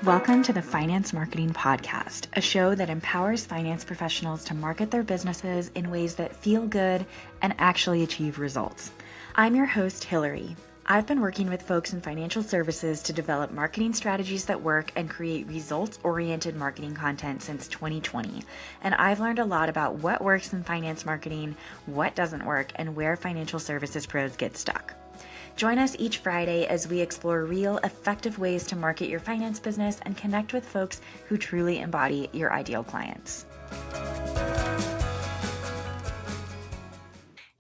Welcome to the Finance Marketing Podcast, a show that empowers finance professionals to market their businesses in ways that feel good and actually achieve results. I'm your host, Hillary. I've been working with folks in financial services to develop marketing strategies that work and create results-oriented marketing content since 2020. And I've learned a lot about what works in finance marketing, what doesn't work, and where financial services pros get stuck. Join us each Friday as we explore real, effective ways to market your finance business and connect with folks who truly embody your ideal clients.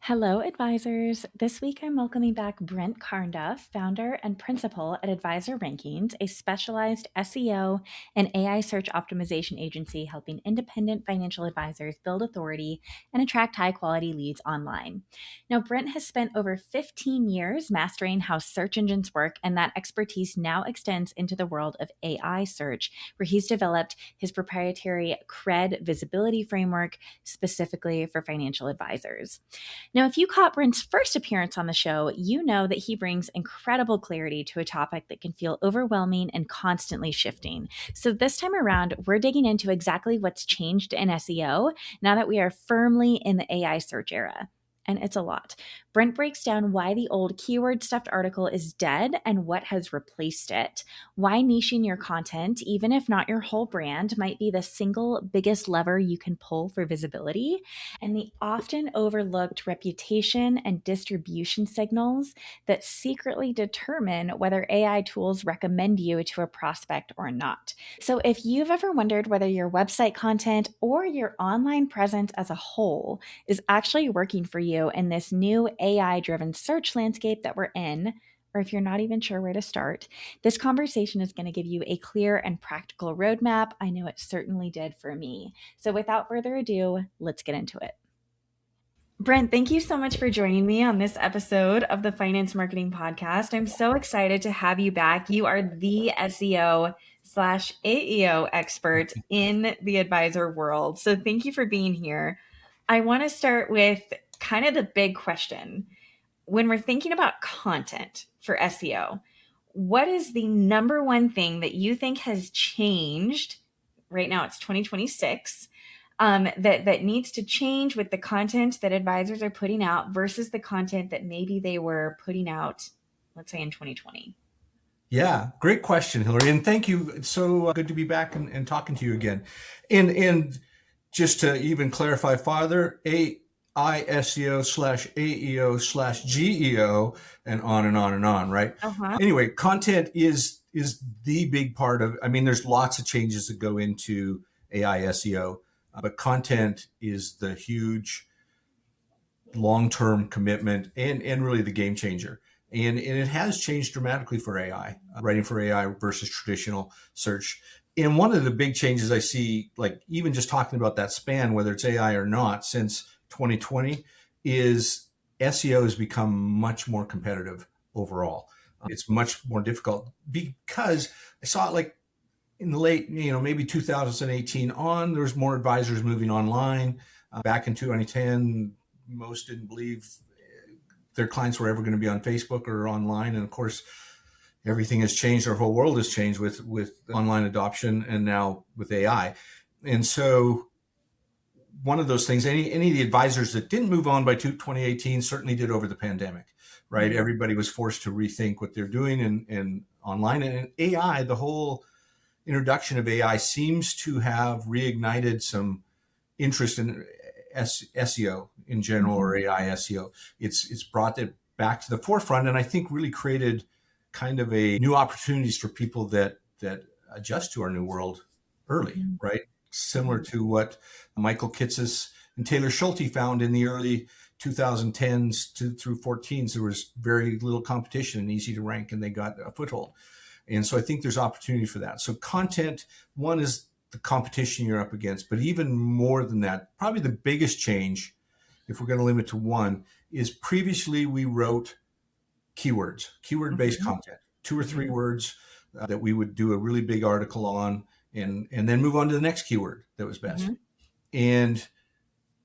Hello, advisors. This week, I'm welcoming back Brent Carnduff, founder and principal at Advisor Rankings, a specialized SEO and AI search optimization agency helping independent financial advisors build authority and attract high-quality leads online. Now, Brent has spent over 15 years mastering how search engines work, and that expertise now extends into the world of AI search, where he's developed his proprietary CReD Visibility Framework specifically for financial advisors. Now, if you caught Brent's first appearance on the show, you know that he brings incredible clarity to a topic that can feel overwhelming and constantly shifting. So this time around, we're digging into exactly what's changed in SEO now that we are firmly in the AI search era. And it's a lot. Brent breaks down why the old keyword stuffed article is dead and what has replaced it, why niching your content, even if not your whole brand, might be the single biggest lever you can pull for visibility, and the often overlooked reputation and distribution signals that secretly determine whether AI tools recommend you to a prospect or not. So if you've ever wondered whether your website content or your online presence as a whole is actually working for you in this new AI-driven search landscape that we're in, or if you're not even sure where to start, this conversation is going to give you a clear and practical roadmap. I know it certainly did for me. So without further ado, let's get into it. Brent, thank you so much for joining me on this episode of the Finance Marketing Podcast. I'm so excited to have you back. You are the SEO/AEO expert in the advisor world. So thank you for being here. I want to start with kind of the big question. When we're thinking about content for SEO, what is the number one thing that you think has changed? Right now it's 2026, that needs to change with the content that advisors are putting out versus the content that maybe they were putting out, let's say in 2020? Yeah, great question, Hillary. And thank you. It's so good to be back and talking to you again. And just to even clarify farther, AI SEO/AEO/GEO and on and on and on, right? Anyway, content is the big part of, there's lots of changes that go into AI SEO, but content is the huge long-term commitment and really the game changer. And it has changed dramatically for AI, writing for AI versus traditional search. And one of the big changes I see, like even just talking about that span, whether it's AI or not, since 2020, is SEO has become much more competitive overall. It's much more difficult because I saw it like in the late, maybe 2018 on, there was more advisors moving online. Back in 2010, most didn't believe their clients were ever going to be on Facebook or online. And of course, everything has changed. Our whole world has changed with online adoption and now with AI. And so one of those things, any of the advisors that didn't move on by 2018 certainly did over the pandemic, right? Mm-hmm. Everybody was forced to rethink what they're doing in online. And AI, the whole introduction of AI seems to have reignited some interest in SEO in general, or AI SEO. It's brought it back to the forefront, and I think really created kind of a new opportunities for people that adjust to our new world early, right? Similar to what Michael Kitces and Taylor Schulte found in the early 2010s through 14s. There was very little competition and easy to rank, and they got a foothold. And so I think there's opportunity for that. So content, one is the competition you're up against, but even more than that, probably the biggest change, if we're going to limit to one, is previously we wrote keywords, keyword-based content, 2 or 3 words that we would do a really big article on and then move on to the next keyword that was best. And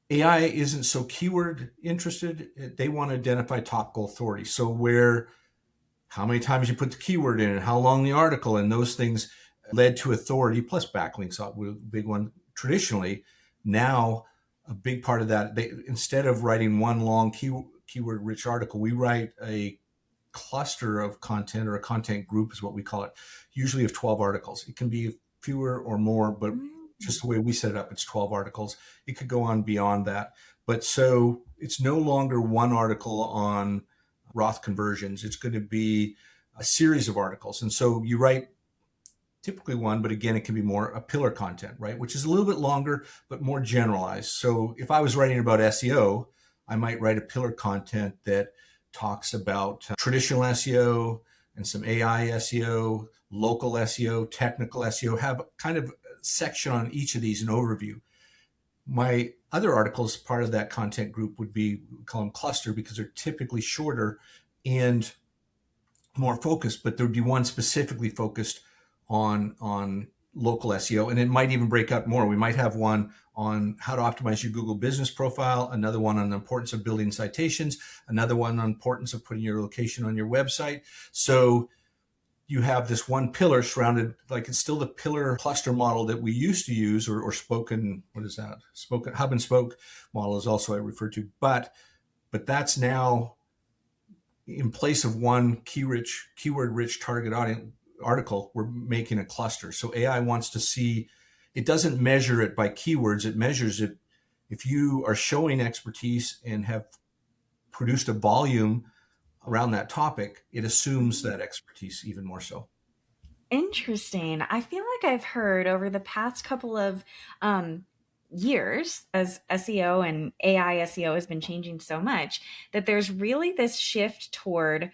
AI isn't so keyword interested. They want to identify topical authority. So how many times you put the keyword in and how long the article and those things, led to authority plus backlinks, a big one traditionally. Now, a big part of that, instead of writing one long keyword rich article, we write a cluster of content, or a content group is what we call it, usually of 12 articles. It can be fewer or more, but just the way we set it up, it's 12 articles. It could go on beyond that. But so it's no longer one article on Roth conversions. It's going to be a series of articles. And so you write typically one, but again, it can be more a pillar content, right? Which is a little bit longer, but more generalized. So if I was writing about SEO, I might write a pillar content that talks about traditional SEO and some AI SEO, local SEO, technical SEO, have kind of a section on each of these, an overview. My other articles, part of that content group, would be, we call them cluster, because they're typically shorter and more focused, but there'd be one specifically focused on local SEO, and it might even break out more. We might have one on how to optimize your Google business profile, another one on the importance of building citations, another one on the importance of putting your location on your website. So you have this one pillar surrounded, like it's still the pillar cluster model that we used to use, or spoken, what is that? Spoken hub and spoke model is also I refer to, but that's now in place of one keyword rich target audience article, we're making a cluster. So AI wants to see, it doesn't measure it by keywords, it measures it if you are showing expertise and have produced a volume around that topic, it assumes that expertise even more so. Interesting. I feel like I've heard over the past couple of years, as SEO and AI SEO has been changing so much, that there's really this shift toward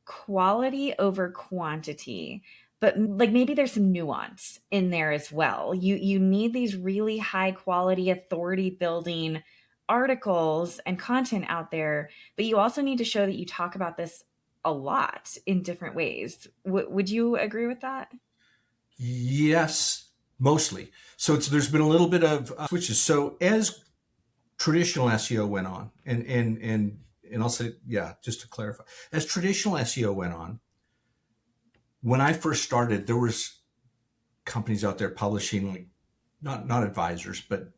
quality over quantity. But like maybe there's some nuance in there as well. You need these really high quality authority building articles and content out there, but you also need to show that you talk about this a lot in different ways. Would you agree with that? Yes, mostly. So there's been a little bit of switches. So as traditional SEO went on, and I'll say, yeah, just to clarify, as traditional SEO went on, when I first started, there was companies out there publishing, like not advisors, but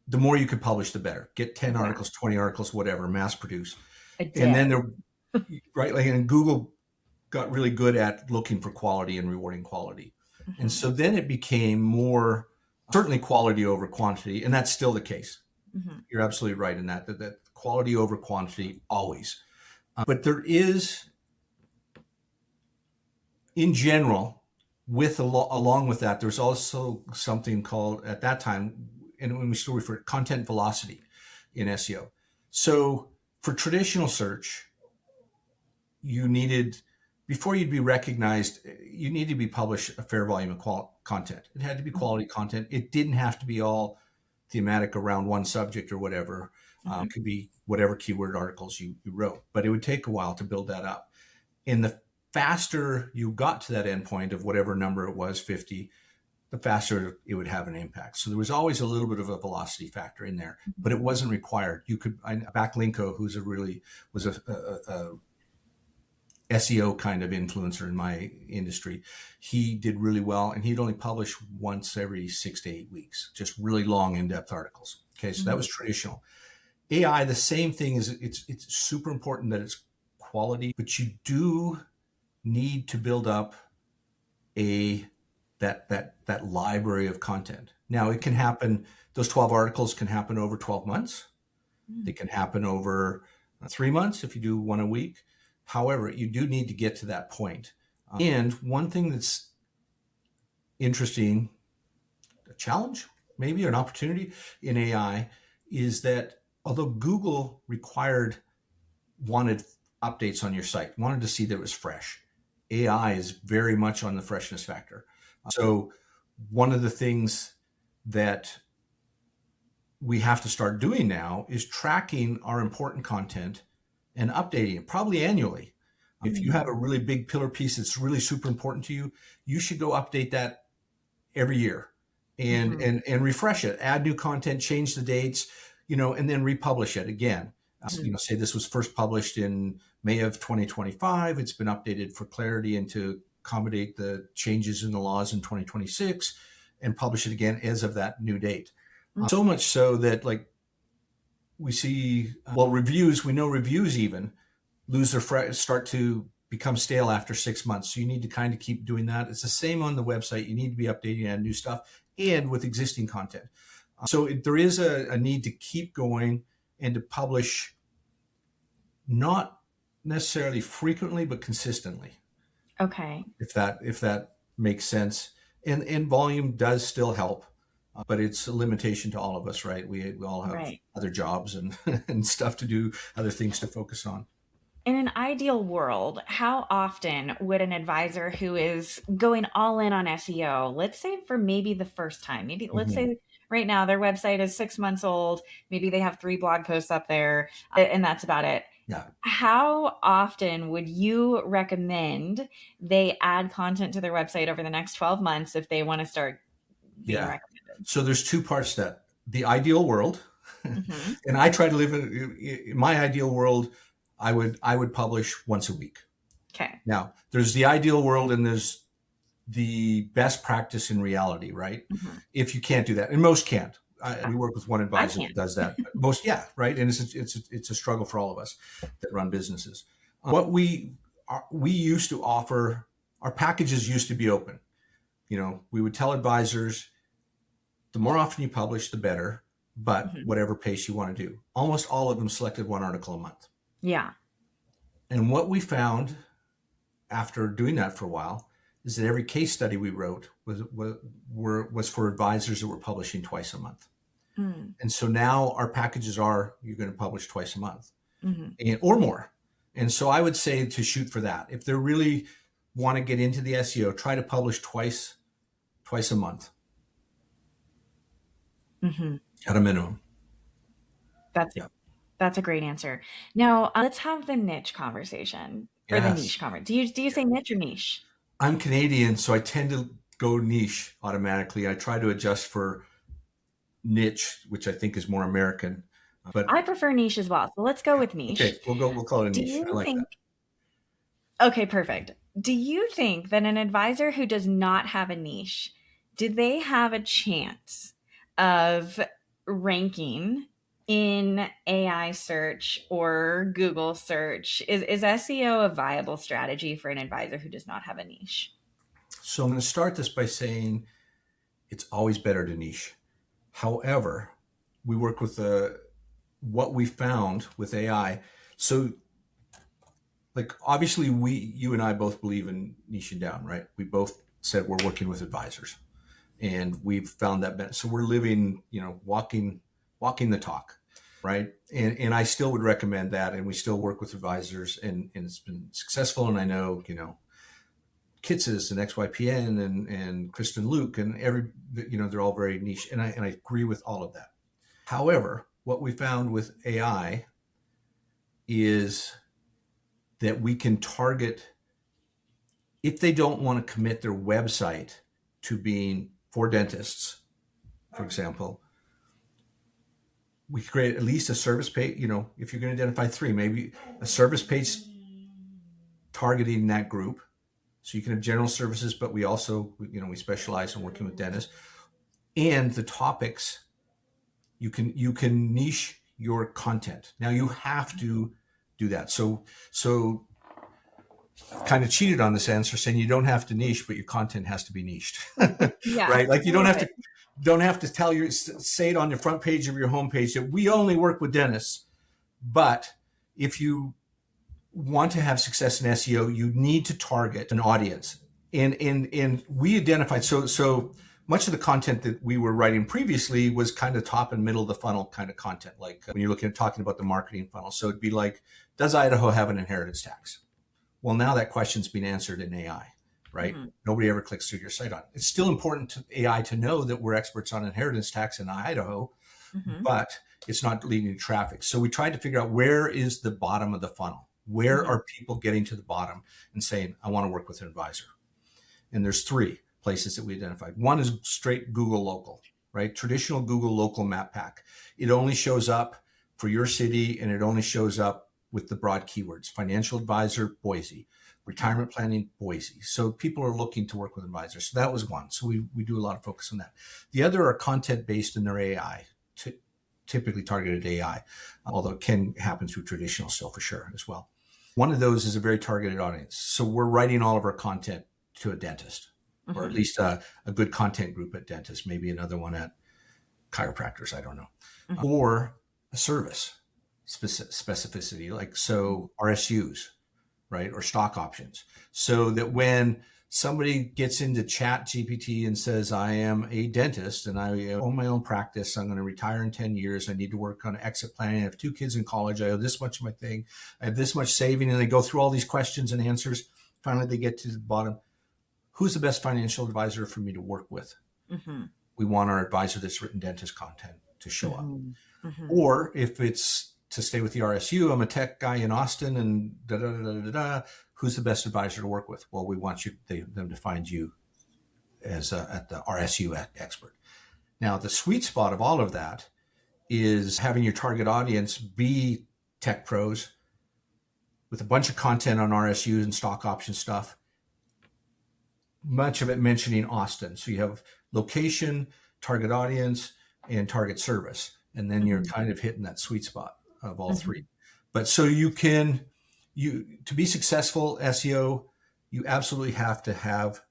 the more you could publish, the better. Get 10 articles, 20 articles, whatever, mass produce. And then right, like, and Google got really good at looking for quality and rewarding quality. Mm-hmm. And so then it became more, certainly quality over quantity, and that's still the case. Mm-hmm. You're absolutely right in that quality over quantity always. But there is, in general, along with that, there's also something called, at that time, and when we still refer to content velocity in SEO. So for traditional search, you needed, before you'd be recognized, you needed to be published a fair volume of content. It had to be quality content. It didn't have to be all thematic around one subject or whatever. It could be whatever keyword articles you wrote, but it would take a while to build that up. And the faster you got to that endpoint of whatever number it was, 50, the faster it would have an impact. So there was always a little bit of a velocity factor in there, but it wasn't required. You could, Backlinko, who's was a SEO kind of influencer in my industry, he did really well, and he'd only publish once every 6 to 8 weeks, just really long, in-depth articles. Okay, so that was traditional. AI, the same thing is, it's super important that it's quality, but you do need to build up that library of content. Now it can happen, those 12 articles can happen over 12 months. They can happen over 3 months if you do one a week. However, you do need to get to that point. And one thing that's interesting, a challenge, maybe, or an opportunity in AI, is that although Google wanted updates on your site, wanted to see that it was fresh, AI is very much on the freshness factor. So one of the things that we have to start doing now is tracking our important content and updating it, probably annually. If you have a really big pillar piece that's really super important to you, you should go update that every year and refresh it, add new content, change the dates, and then republish it again. Say this was first published in May of 2025. It's been updated for clarity into accommodate the changes in the laws in 2026 and publish it again as of that new date. So much so that like we see, reviews, we know reviews even lose their start to become stale after 6 months. So you need to kind of keep doing that. It's the same on the website. You need to be updating and new stuff and with existing content. So there is a need to keep going and to publish not necessarily frequently, but consistently. Okay. If that makes sense. And volume does still help, but it's a limitation to all of us, right? We all have other jobs and, and stuff to do, other things to focus on. In an ideal world, how often would an advisor who is going all in on SEO, let's say for maybe the first time, maybe let's say right now their website is 6 months old, maybe they have 3 blog posts up there, and that's about it. Yeah. How often would you recommend they add content to their website over the next 12 months if they want to start being recommended? So there's 2 parts to that. The ideal world, and I try to live in my ideal world. I would publish once a week. Okay. Now, there's the ideal world and there's the best practice in reality, right? If you can't do that, and most can't. We work with one advisor that does that. But most, right? And it's a struggle for all of us that run businesses. What we used to offer, our packages used to be open. We would tell advisors, the more often you publish, the better, but whatever pace you want to do. Almost all of them selected 1 article a month. Yeah. And what we found after doing that for a while is that every case study we wrote was for advisors that were publishing twice a month. And so now our packages are, you're going to publish twice a month or more. And so I would say to shoot for that. If they really want to get into the SEO, try to publish twice a month at a minimum. That's a great answer. Now, let's have the niche conversation or the niche conversation. Do you say niche or niche? I'm Canadian, so I tend to go niche automatically. I try to adjust for niche, which I think is more American. But I prefer niche as well. So let's go with niche. Okay, we'll call it a niche. I like that. Okay, perfect. Do you think that an advisor who does not have a niche, do they have a chance of ranking in AI search or Google search? Is SEO a viable strategy for an advisor who does not have a niche? So I'm going to start this by saying it's always better to niche. However, we work with what we found with AI. So like obviously you and I both believe in niching down, right? We both said we're working with advisors and we've found that. So we're living, walking the talk, right? And I still would recommend that. And we still work with advisors and it's been successful. And I know, Kitsis and XYPN and Kristen Luke and they're all very niche. And I agree with all of that. However, what we found with AI is that we can target, if they don't want to commit their website to being for dentists, for example, we create at least a service page. If you're going to identify 3, maybe a service page targeting that group. So you can have general services, but we also, we specialize in working with dentists. And the topics, you can niche your content. Now you have to do that. So kind of cheated on this answer saying you don't have to niche, but your content has to be niched, right? Like you don't have to say it on the front page of your homepage that we only work with dentists. But if you want to have success in SEO, you need to target an audience. And we identified, so much of the content that we were writing previously was kind of top and middle of the funnel kind of content. Like when you're talking about the marketing funnel. So it'd be like, does Idaho have an inheritance tax? Well, now that question's been answered in AI, right? Nobody ever clicks through your site on it. It's still important to AI to know that we're experts on inheritance tax in Idaho, but it's not leading to traffic. So we tried to figure out where is the bottom of the funnel? Where are people getting to the bottom and saying, I want to work with an advisor? And there's 3 places that we identified. One is straight Google local, right? Traditional Google local map pack. It only shows up for your city and it only shows up with the broad keywords: financial advisor, Boise; retirement planning, Boise. So people are looking to work with advisors. So that was one. So we do a lot of focus on that. The other are content based in their AI, typically targeted AI, although it can happen through traditional still for sure as well. One of those is a very targeted audience. So we're writing all of our content to a dentist, or at least a good content group at dentists, maybe another one at chiropractors, I don't know, or a service specificity, like so RSUs, right, or stock options, so that when somebody gets into ChatGPT and says, I am a dentist and I own my own practice, I'm going to retire in 10 years, I need to work on exit planning, I have 2 kids in college, I owe this much of my thing, I have this much saving, and they go through all these questions and answers. Finally, they get to the bottom. Who's the best financial advisor for me to work with? We want our advisor that's written dentist content to show up. Or if it's to stay with the RSU, I'm a tech guy in Austin and who's the best advisor to work with? Well, we want them to find you as at the RSU expert. Now, the sweet spot of all of that is having your target audience be tech pros with a bunch of content on RSUs and stock option stuff, much of it mentioning Austin. So you have location, target audience, and target service. And then you're kind of hitting that sweet spot of all three. But so to be successful SEO, you absolutely have to have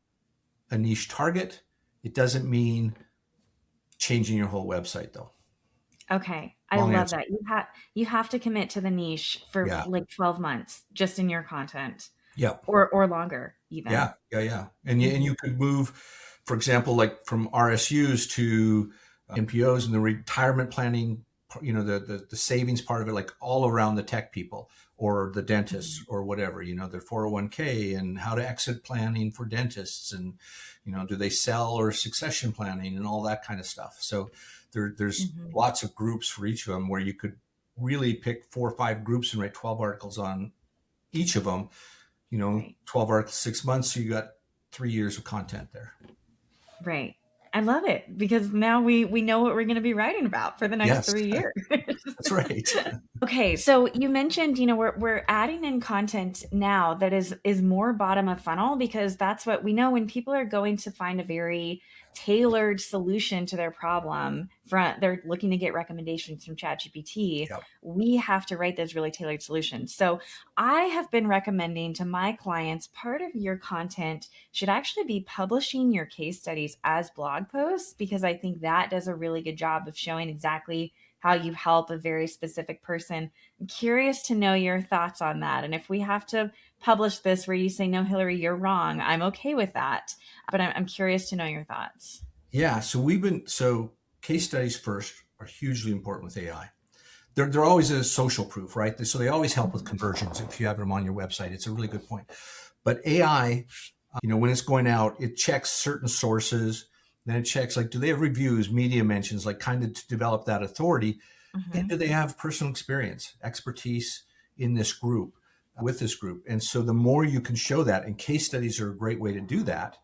a niche target. It doesn't mean changing your whole website though. Okay. I love that. You have to commit to the niche for like 12 months just in your content. Yeah. Or longer even. Yeah. And you could move, for example, like from RSUs to NPOs and the retirement planning, the savings part of it, like all around the tech people or the dentists or whatever, their 401k and how to exit planning for dentists and, do they sell or succession planning and all that kind of stuff. So there's lots of groups for each of them where you could really pick 4 or 5 groups and write 12 articles on each of them, 12 articles, 6 months. So you got 3 years of content there. Right. I love it because now we know what we're going to be writing about for the next 3 years. That's right. Okay. So you mentioned, we're adding in content now that is more bottom of funnel, because that's what we know when people are going to find a very tailored solution to their problem. They're looking to get recommendations from ChatGPT. Yep. We have to write those really tailored solutions. So I have been recommending to my clients, part of your content should actually be publishing your case studies as blog posts, because I think that does a really good job of showing exactly how you help a very specific person. I'm curious to know your thoughts on that. And if we have to publish this where you say, no, Hillary, you're wrong, I'm okay with that. But I'm curious to know your thoughts. Yeah. So case studies first are hugely important with AI. They're always a social proof, right? So they always help with conversions. If you have them on your website, it's a really good point. But AI, when it's going out, it checks certain sources. Then it checks, like, do they have reviews, media mentions, like kind of to develop that authority? And do they have personal experience, expertise in this group, with this group? And so the more you can show that, and case studies are a great way to do that,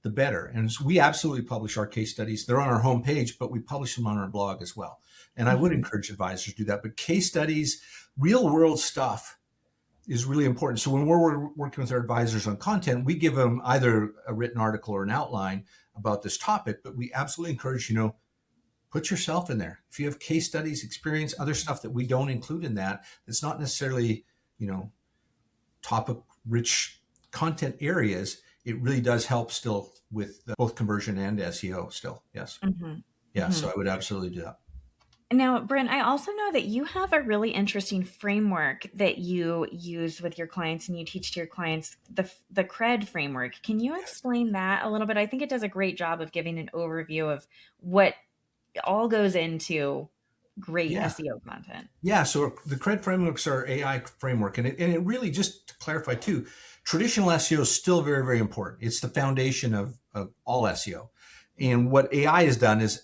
the better. And so we absolutely publish our case studies. They're on our homepage, but we publish them on our blog as well. And I would encourage advisors to do that. But case studies, real world stuff is really important. So when we're working with our advisors on content, we give them either a written article or an outline about this topic, but we absolutely encourage, put yourself in there. If you have case studies, experience, other stuff that we don't include in that, it's not necessarily, topic rich content areas, it really does help still with both conversion and SEO still. Yes. Yeah. So I would absolutely do that. Now, Brent, I also know that you have a really interesting framework that you use with your clients and you teach to your clients, the CReD framework. Can you explain that a little bit? I think it does a great job of giving an overview of what all goes into great SEO content. Yeah. So the CReD frameworks are AI framework. And it really, just to clarify too, traditional SEO is still very, very important. It's the foundation of all SEO. And what AI has done is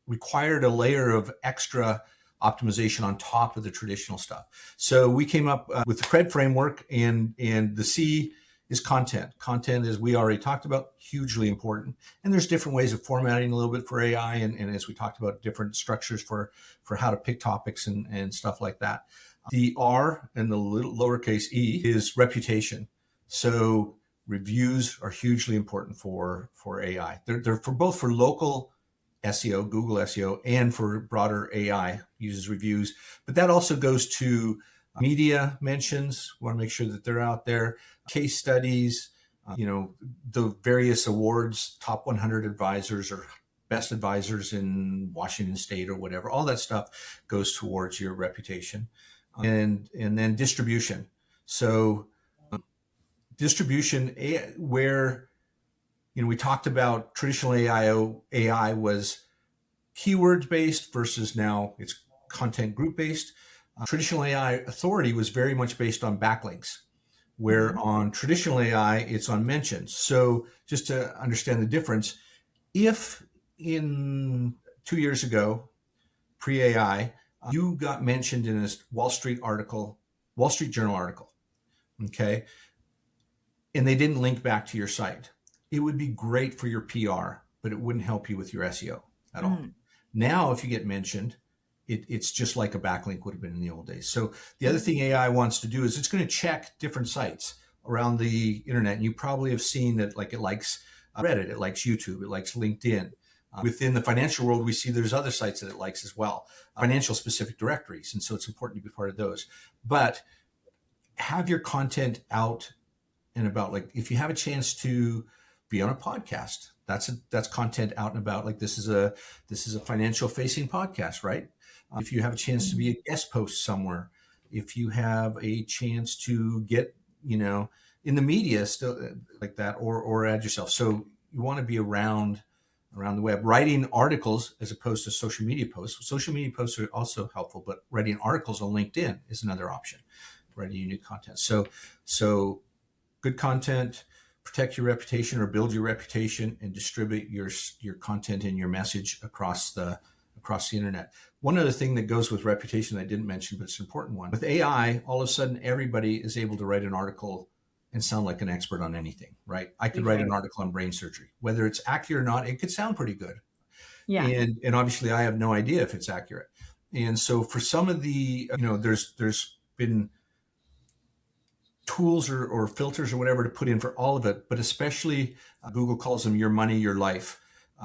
required a layer of extra optimization on top of the traditional stuff. So we came up with the CReD framework, and the C is content. Content, as we already talked about, hugely important. And there's different ways of formatting a little bit for AI. And as we talked about, different structures for how to pick topics and stuff like that. The R and the little lowercase e is reputation. So reviews are hugely important for AI. They're for both for local SEO, Google SEO, and for broader AI uses reviews. But that also goes to media mentions. We want to make sure that they're out there. Case studies, the various awards, top 100 advisors or best advisors in Washington State or whatever. All that stuff goes towards your reputation. And then distribution. So distribution where we talked about traditional AI was keyword based versus now it's content group based. Traditional AI authority was very much based on backlinks, where on traditional AI it's on mentions. So just to understand the difference, if in 2 years ago, pre-AI, you got mentioned in a Wall Street Journal article, okay, and they didn't link back to your site, it would be great for your PR, but it wouldn't help you with your SEO at all. Now, if you get mentioned, it's just like a backlink would have been in the old days. So the other thing AI wants to do is it's going to check different sites around the internet. And you probably have seen that, like, it likes Reddit, it likes YouTube, it likes LinkedIn. Within the financial world, we see there's other sites that it likes as well, financial specific directories. And so it's important to be part of those. But have your content out and about. Like, if you have a chance to be on a podcast, that's content out and about. Like, this is a financial facing podcast, right? If you have a chance to be a guest post somewhere, if you have a chance to get in the media still like that, or add yourself. So you want to be around the web, writing articles as opposed to social media posts. Social media posts are also helpful, but writing articles on LinkedIn is another option. Writing unique content. So good content, protect your reputation or build your reputation, and distribute your content and your message across the internet. One other thing that goes with reputation that I didn't mention, but it's an important one. With AI, all of a sudden, everybody is able to write an article and sound like an expert on anything, right? I could write an article on brain surgery. Whether it's accurate or not, it could sound pretty good. Yeah. And obviously, I have no idea if it's accurate. And so for some of the, there's been tools or filters or whatever to put in for all of it, but especially Google calls them your money, your life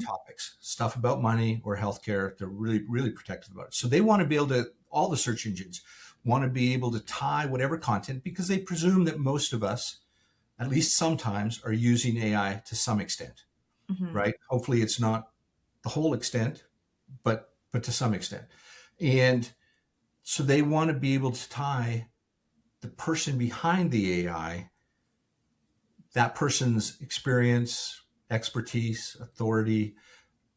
topics, stuff about money or healthcare. They're really, really protective about it. So they want to be able to, all the search engines want to be able to tie whatever content, because they presume that most of us, at least sometimes, are using AI to some extent, right? Hopefully it's not the whole extent, but to some extent. And so they want to be able to tie the person behind the AI, that person's experience, expertise, authority,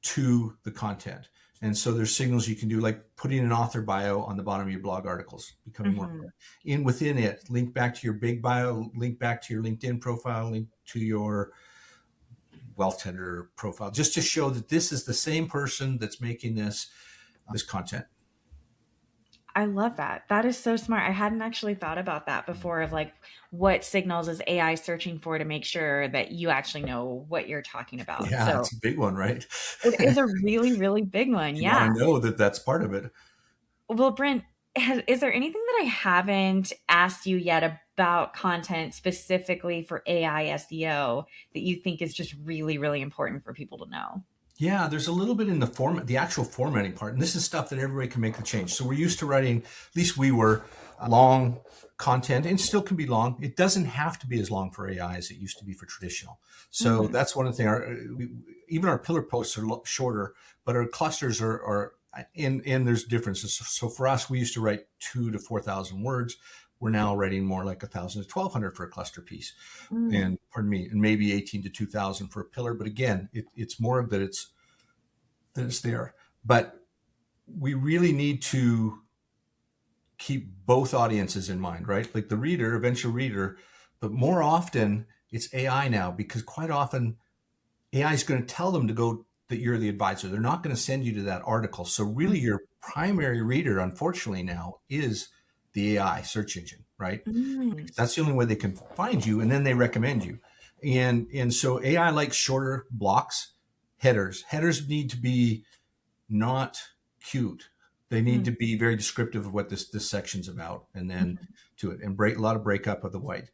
to the content. And so there's signals you can do, like putting an author bio on the bottom of your blog articles, becoming more important. Within it, link back to your big bio, link back to your LinkedIn profile, link to your Wealth Tender profile, just to show that this is the same person that's making this content. I love that. That is so smart. I hadn't actually thought about that before, of like, what signals is AI searching for to make sure that you actually know what you're talking about. Yeah, so it's a big one, right? It is a really, really big one. You want to know that that's part of it. Well, Brent, is there anything that I haven't asked you yet about content specifically for AI SEO that you think is just really, really important for people to know? Yeah, there's a little bit in the actual formatting part. And this is stuff that everybody can make the change. So we're used to writing, at least we were, long content, and still can be long. It doesn't have to be as long for AI as it used to be for traditional. So that's one of the things. Even our pillar posts are shorter, but our clusters are and there's differences. So for us, we used to write 2,000 to 4,000 words. We're now writing more like 1,000 to 1,200 for a cluster piece, and maybe 18 to 2,000 for a pillar. But again, it's more that it's there. But we really need to keep both audiences in mind, right? Like the reader, eventual reader, but more often it's AI now, because quite often AI is going to tell them to go that you're the advisor. They're not going to send you to that article. So really your primary reader, unfortunately now, is the AI search engine, right? That's the only way they can find you, and then they recommend you. And so AI likes shorter blocks. Headers need to be not cute. They need to be very descriptive of what this section's about, and then to it, and a lot of breakup of the white.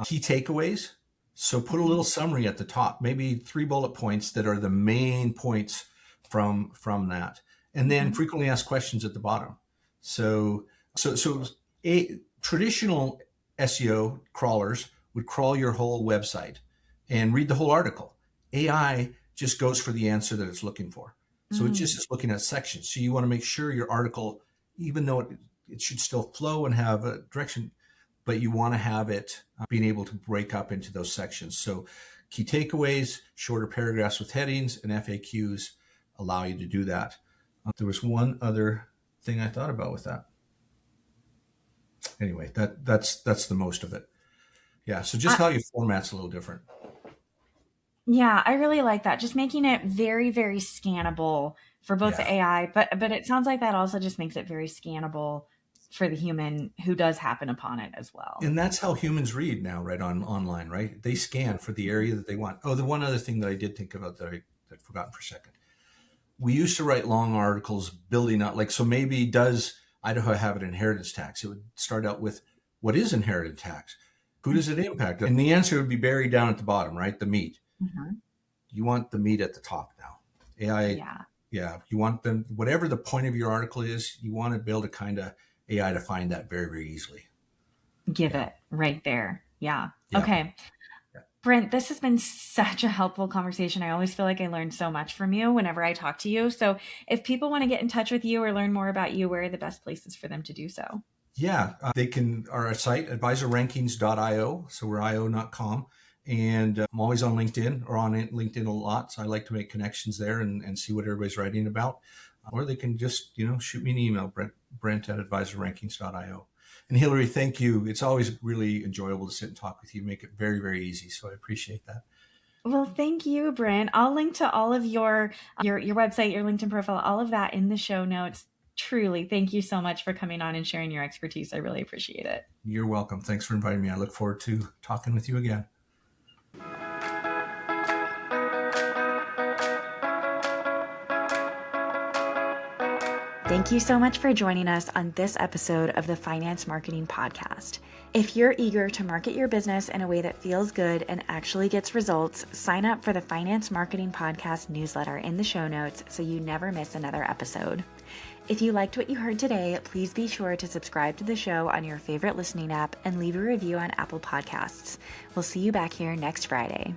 Key takeaways. So put a little summary at the top, maybe 3 bullet points that are the main points from that, and then frequently asked questions at the bottom. So a traditional SEO crawlers would crawl your whole website and read the whole article. AI just goes for the answer that it's looking for. So it just is looking at sections. So you want to make sure your article, even though it should still flow and have a direction, but you want to have it being able to break up into those sections. So key takeaways, shorter paragraphs with headings, and FAQs allow you to do that. There was one other thing I thought about with that. Anyway, that's the most of it. Yeah, so just how you format's a little different. Yeah, I really like that. Just making it very, very scannable for both the AI, but it sounds like that also just makes it very scannable for the human who does happen upon it as well. And that's how humans read now, right? Online, right? They scan for the area that they want. Oh, the one other thing that I did think about that I'd forgotten for a second. We used to write long articles building up, like, so maybe does Idaho have an inheritance tax? It would start out with, what is inheritance tax? Who does it impact? And the answer would be buried down at the bottom, right? The meat. You want the meat at the top now. AI, you want them, whatever the point of your article is, you want to build a kind of AI to find that very, very easily. Give it right there. Yeah. Okay. Brent, this has been such a helpful conversation. I always feel like I learned so much from you whenever I talk to you. So if people want to get in touch with you or learn more about you, where are the best places for them to do so? Yeah, they can, our site, advisorrankings.io. So we're io.com. And I'm always on LinkedIn, or on LinkedIn a lot. So I like to make connections there and see what everybody's writing about. Or they can just, shoot me an email, brent@advisorrankings.io. And Hillary, thank you. It's always really enjoyable to sit and talk with you. Make it very, very easy. So I appreciate that. Well, thank you, Brent. I'll link to all of your website, your LinkedIn profile, all of that in the show notes. Truly, thank you so much for coming on and sharing your expertise. I really appreciate it. You're welcome. Thanks for inviting me. I look forward to talking with you again. Thank you so much for joining us on this episode of the Finance Marketing Podcast. If you're eager to market your business in a way that feels good and actually gets results, sign up for the Finance Marketing Podcast newsletter in the show notes so you never miss another episode. If you liked what you heard today, please be sure to subscribe to the show on your favorite listening app and leave a review on Apple Podcasts. We'll see you back here next Friday.